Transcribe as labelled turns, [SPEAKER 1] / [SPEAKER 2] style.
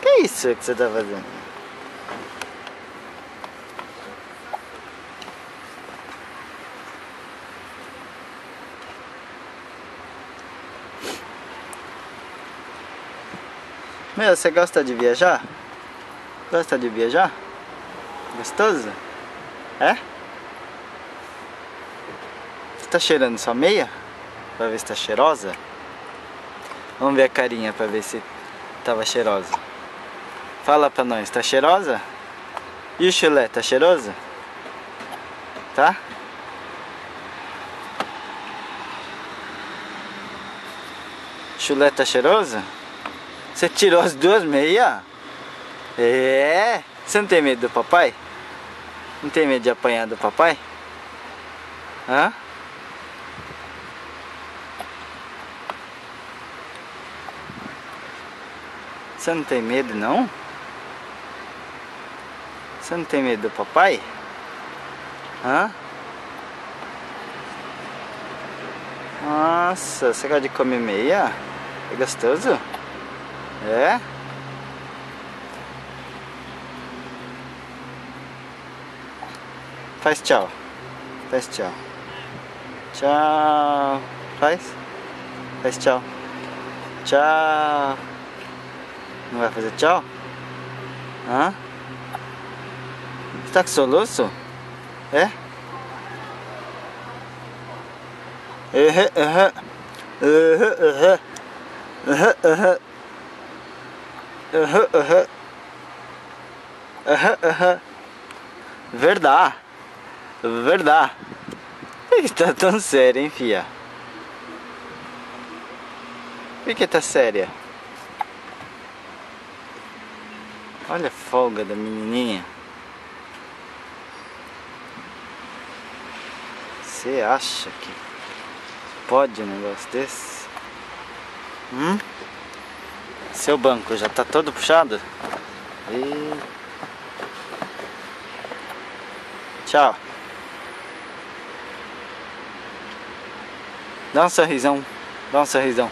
[SPEAKER 1] Que é isso que você tá fazendo? Meu, você gosta de viajar? Gosta de viajar? Gostoso? É? Você tá cheirando sua meia? Pra ver se tá cheirosa? Vamos ver a carinha pra ver se tava cheirosa. Fala pra nós, tá cheirosa? E o chulé, tá cheiroso? Tá? Chulé tá cheiroso? Você tirou as duas meias? É? Você não tem medo do papai? Não tem medo de apanhar do papai? Hã? Você não tem medo, não? Você não tem medo do papai? Hã? Nossa, você gosta de comer meia? É gostoso? É? Faz tchau. Faz tchau. Tchau. Faz? Faz tchau. Tchau. Não vai fazer tchau? Hã? Você tá com soluço? É? Verdade. Verdade. Tá tão séria, hein, fia? Por que tá séria? Olha a folga da menininha. Você acha que pode um negócio desse? Seu banco já tá todo puxado? Tchau. Dá um sorrisão. Dá um sorrisão.